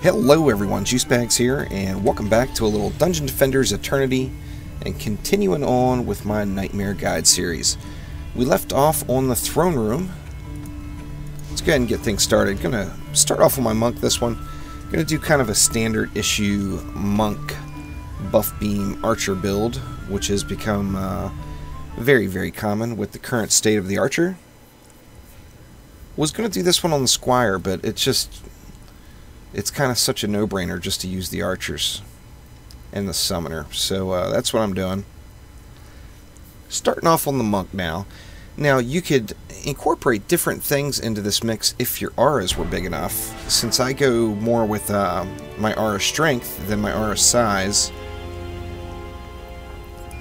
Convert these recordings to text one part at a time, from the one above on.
Hello everyone, Juicebags here, and welcome back to a little Dungeon Defenders Eternity, and continuing on with my Nightmare Guide series. We left off on the throne room. Let's go ahead and get things started. Gonna start off with my monk this one. Gonna do kind of a standard issue monk buff beam archer build, which has become very, very common with the current state of the archer. Was gonna do this one on the squire, but it's kind of such a no-brainer just to use the archers and the summoner. So that's what I'm doing. Starting off on the monk now. Now you could incorporate different things into this mix if your auras were big enough. Since I go more with my aura strength than my aura size,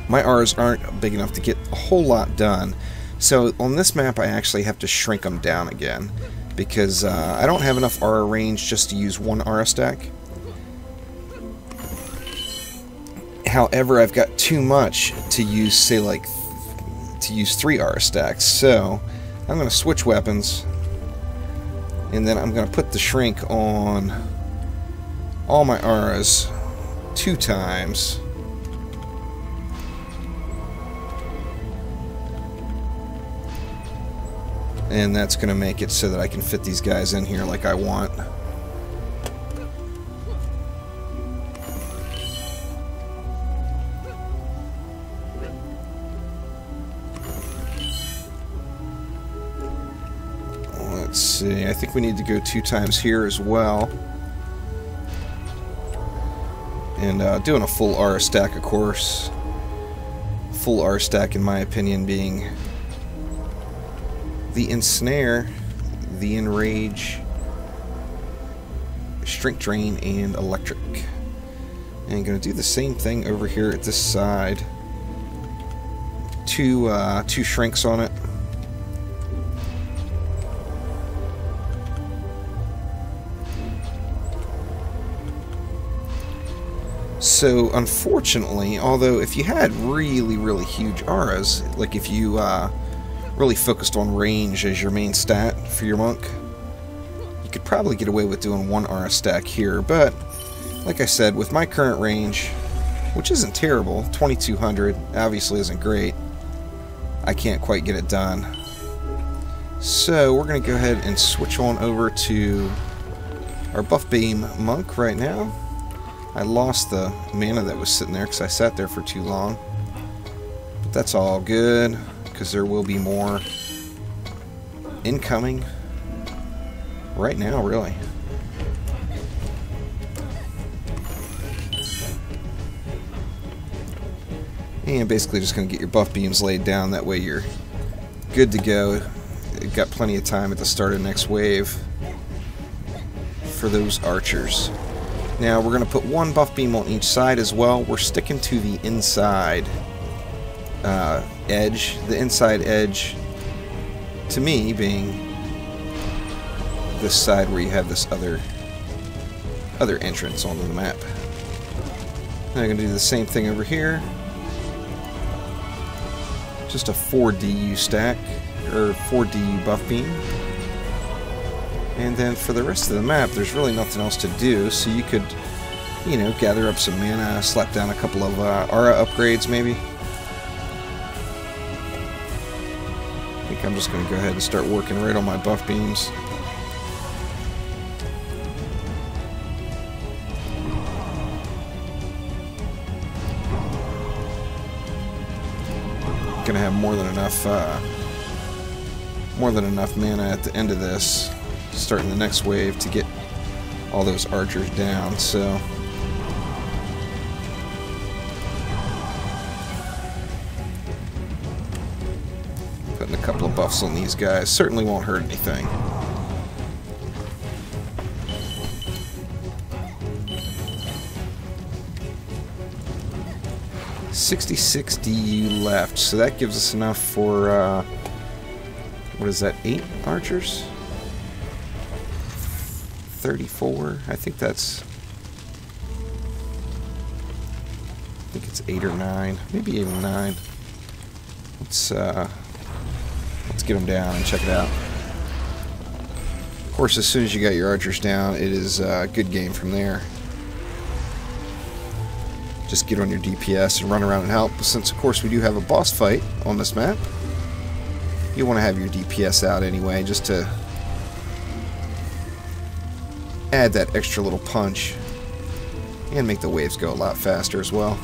my auras aren't big enough to get a whole lot done. So on this map I actually have to shrink them down again, because I don't have enough aura range just to use one aura stack. However, I've got too much to use, say, like, to use 3 aura stacks. So I'm going to switch weapons, and then I'm going to put the shrink on all my auras 2 times. And that's going to make it so that I can fit these guys in here like I want. Let's see, I think we need to go 2 times here as well. And doing a full aura stack, of course. Full aura stack, in my opinion, being the Ensnare, the Enrage, Shrink Drain, and Electric. And I'm going to do the same thing over here at this side. Two shrinks on it. So, unfortunately, although if you had really, really huge auras, like if you really focused on range as your main stat for your monk, you could probably get away with doing 1 aura stack here, but like I said, with my current range, which isn't terrible, 2200 obviously isn't great, I can't quite get it done. So we're going to go ahead and switch on over to our buff beam monk right now. I lost the mana that was sitting there because I sat there for too long, but that's all good, because there will be more incoming right now, really. And basically just going to get your buff beams laid down, that way you're good to go. You've got plenty of time at the start of the next wave for those archers. Now we're going to put 1 buff beam on each side as well. We're sticking to the inside edge, the inside edge to me being this side where you have this other entrance onto the map. Now I'm going to do the same thing over here. Just a 4DU stack, or 4DU buff beam. And then for the rest of the map, there's really nothing else to do, so you could, you know, gather up some mana, slap down a couple of aura upgrades maybe. I think I'm just going to go ahead and start working right on my buff beams. Going to have more than enough mana at the end of this, starting the next wave, to get all those archers down. So putting a couple of buffs on these guys certainly won't hurt anything. $66 DU left, so that gives us enough for what is that, 8 archers? 34, I think it's 8 or 9, maybe even 9. Let's get them down and check it out. course, as soon as you got your archers down, it is a good game from there. Just get on your DPS and run around and help. Since, of course, we do have a boss fight on this map, you want to have your DPS out anyway, just to add that extra little punch and make the waves go a lot faster as well.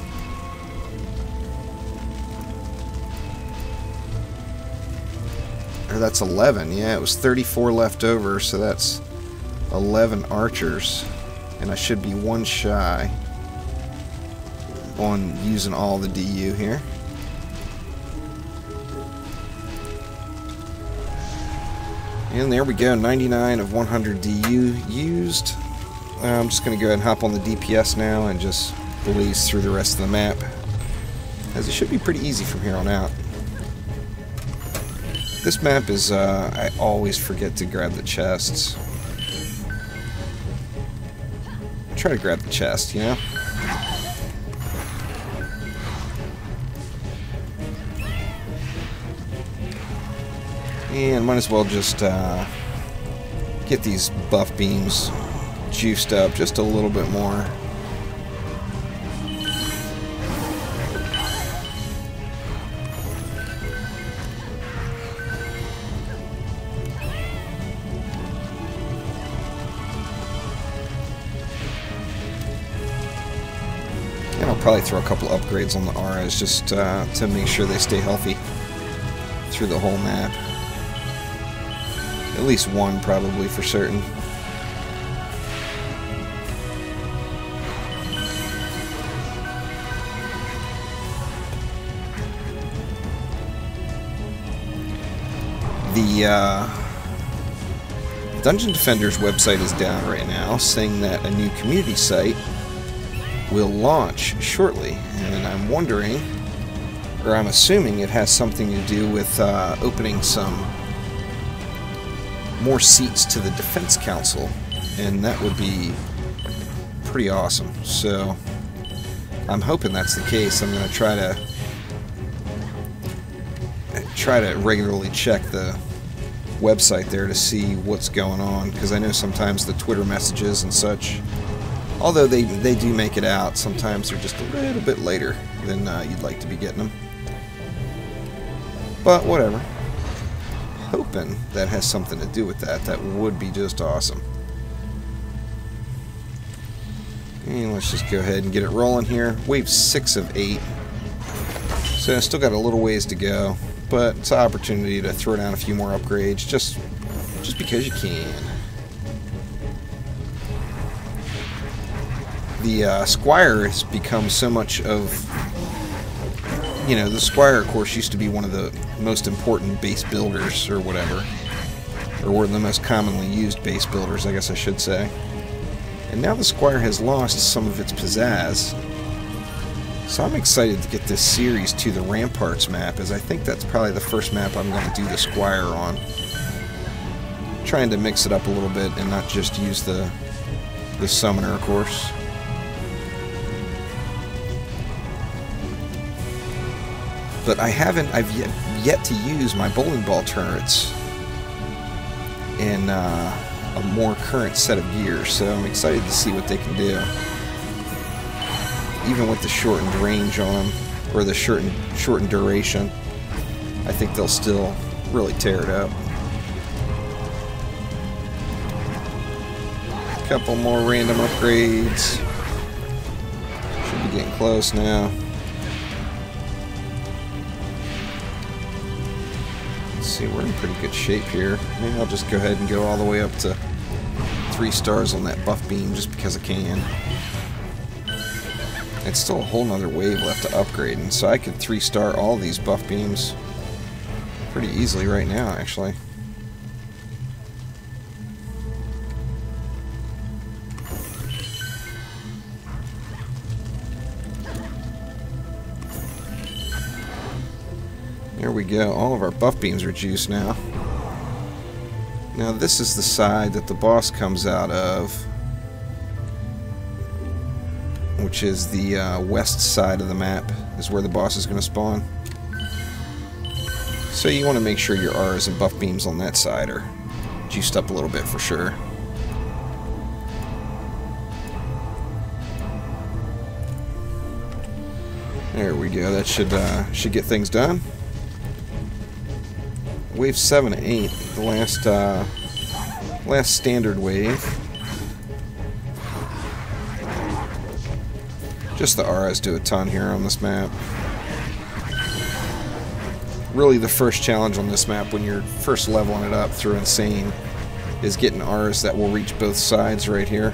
Or that's 11. Yeah, it was 34 left over, so that's 11 archers. And I should be one shy on using all the DU here. And there we go, 99 of 100 DU used. I'm just going to go ahead and hop on the DPS now and just blaze through the rest of the map, as it should be pretty easy from here on out. This map is, I always forget to grab the chests. Try to grab the chest, you know? And might as well just get these buff beams juiced up just a little bit more. And I'll probably throw a couple upgrades on the auras just to make sure they stay healthy through the whole map. At least one, probably, for certain. The Dungeon Defender's website is down right now, saying that a new community site will launch shortly. And I'm wondering, or I'm assuming it has something to do with opening some more seats to the Defense Council, and that would be pretty awesome. So I'm hoping that's the case. I'm going to try to regularly check the website there to see what's going on, because I know sometimes the Twitter messages and such, although they do make it out, sometimes they're just a little bit later than you'd like to be getting them. But whatever. Hoping that has something to do with that. That would be just awesome. And let's just go ahead and get it rolling here. Wave 6 of 8. So I still got a little ways to go, but it's an opportunity to throw down a few more upgrades just because you can. The Squire has become so much of, you know, the Squire, of course, used to be one of the most important base builders, or whatever. Or one of the most commonly used base builders, I guess I should say. And now the Squire has lost some of its pizzazz. So I'm excited to get this series to the Ramparts map, as I think that's probably the first map I'm going to do the Squire on. Trying to mix it up a little bit and not just use the Summoner, of course. But I've yet to use my bowling ball turrets in a more current set of gears, so I'm excited to see what they can do. Even with the shortened range on them, or the shortened duration, I think they'll still really tear it up. A couple more random upgrades. Should be getting close now. See, we're in pretty good shape here. Maybe I'll just go ahead and go all the way up to 3 stars on that buff beam just because I can. It's still a whole nother wave left to upgrade, and so I could 3-star all these buff beams pretty easily right now, actually. There we go, all of our buff beams are juiced now. Now this is the side that the boss comes out of, which is the west side of the map, is where the boss is going to spawn. So you want to make sure your R's and buff beams on that side are juiced up a little bit for sure. There we go. That should get things done. Wave 7 to 8, the last standard wave. Just the auras do a ton here on this map. Really, the first challenge on this map when you're first leveling it up through Insane is getting auras that will reach both sides right here.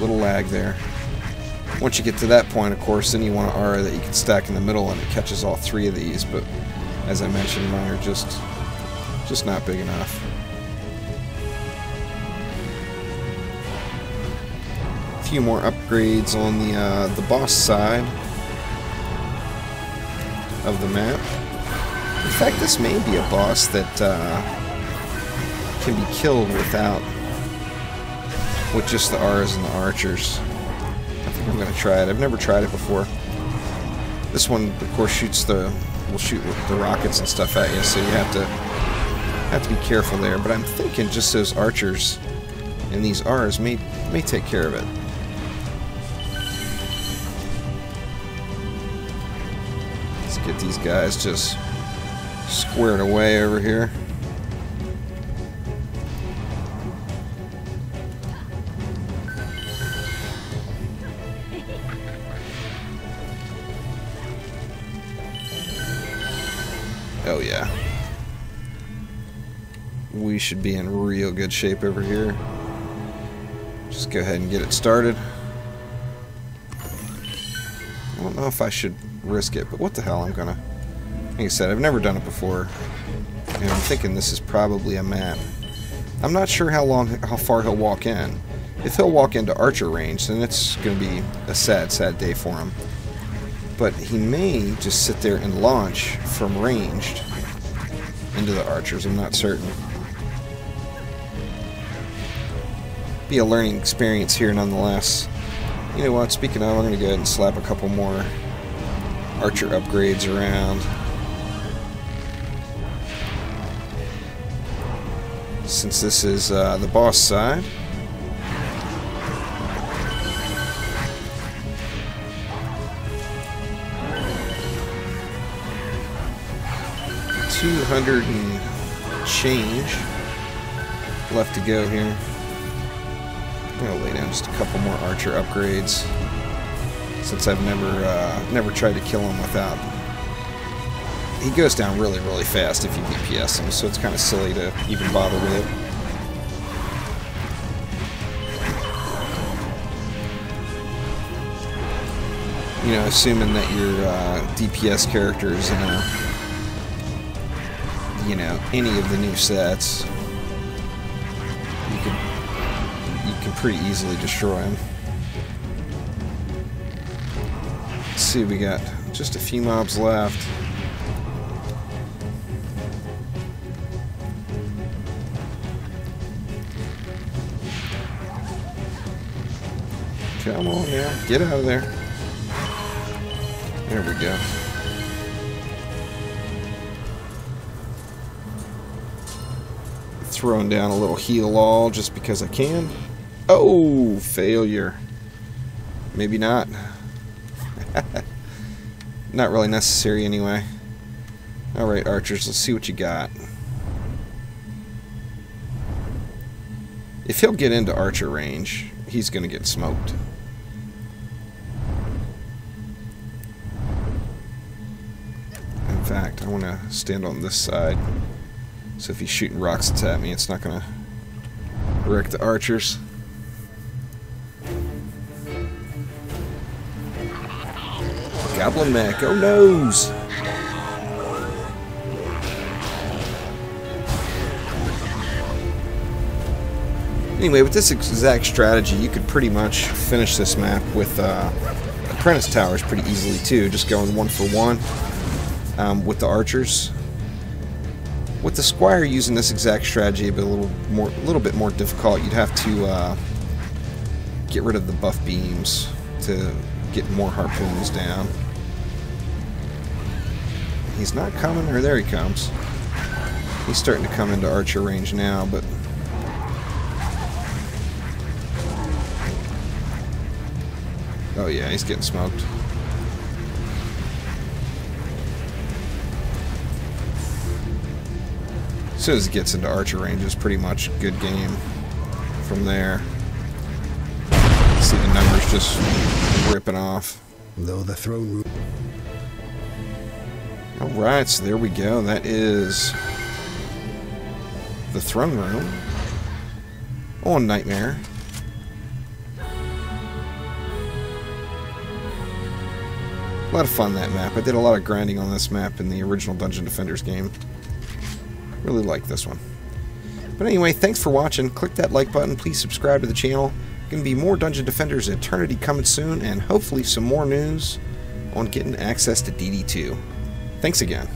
Little lag there. Once you get to that point, of course, then you want an aura that you can stack in the middle and it catches all three of these, but as I mentioned, mine are just not big enough. A few more upgrades on the boss side of the map. In fact, this may be a boss that can be killed with just the auras and the archers. I think I'm going to try it. I've never tried it before. This one, of course, will shoot with the rockets and stuff at you, so you have to be careful there. But I'm thinking just those archers and these auras may take care of it. Let's get these guys just squared away over here. Oh yeah. We should be in real good shape over here. Just go ahead and get it started. I don't know if I should risk it, but what the hell, like I said, I've never done it before. And I'm thinking this is probably a map. I'm not sure how far he'll walk in. If he'll walk into archer range, then it's going to be a sad, sad day for him. But he may just sit there and launch from ranged into the archers. I'm not certain. Be a learning experience here nonetheless. You know what, speaking of, I'm going to go ahead and slap a couple more archer upgrades around. Since this is the boss side. 200 and change left to go here. I'm gonna lay down just a couple more archer upgrades since I've never tried to kill him without. He goes down really, really fast if you DPS him, so it's kind of silly to even bother with it. You know, assuming that your DPS character is in any of the new sets, you can pretty easily destroy him. Let's see, we got just a few mobs left. Come on now, get out of there. There we go. Throwing down a little heal all just because I can. Oh, failure. Maybe not. Not really necessary anyway. Alright, archers, let's see what you got. If he'll get into archer range, he's going to get smoked. In fact, I want to stand on this side. So if he's shooting rockets at me, it's not going to wreck the archers. Goblin mech, oh noes! Anyway, with this exact strategy, you could pretty much finish this map with Apprentice Towers pretty easily too, just going 1 for 1 with the archers. With the Squire using this exact strategy, but a little bit more difficult, you'd have to get rid of the buff beams to get more harpoons down. He's not coming, or there he comes. He's starting to come into archer range now, but... Oh yeah, he's getting smoked. As soon as he gets into archer range, it's pretty much good game from there. See the numbers just ripping off. Though the throne room. Alright, so there we go. That is the throne room on Nightmare. A lot of fun, that map. I did a lot of grinding on this map in the original Dungeon Defenders game. Really like this one. But anyway, thanks for watching. Click that like button. Please subscribe to the channel. Going to be more Dungeon Defenders Eternity coming soon, and hopefully some more news on getting access to DD2. Thanks again.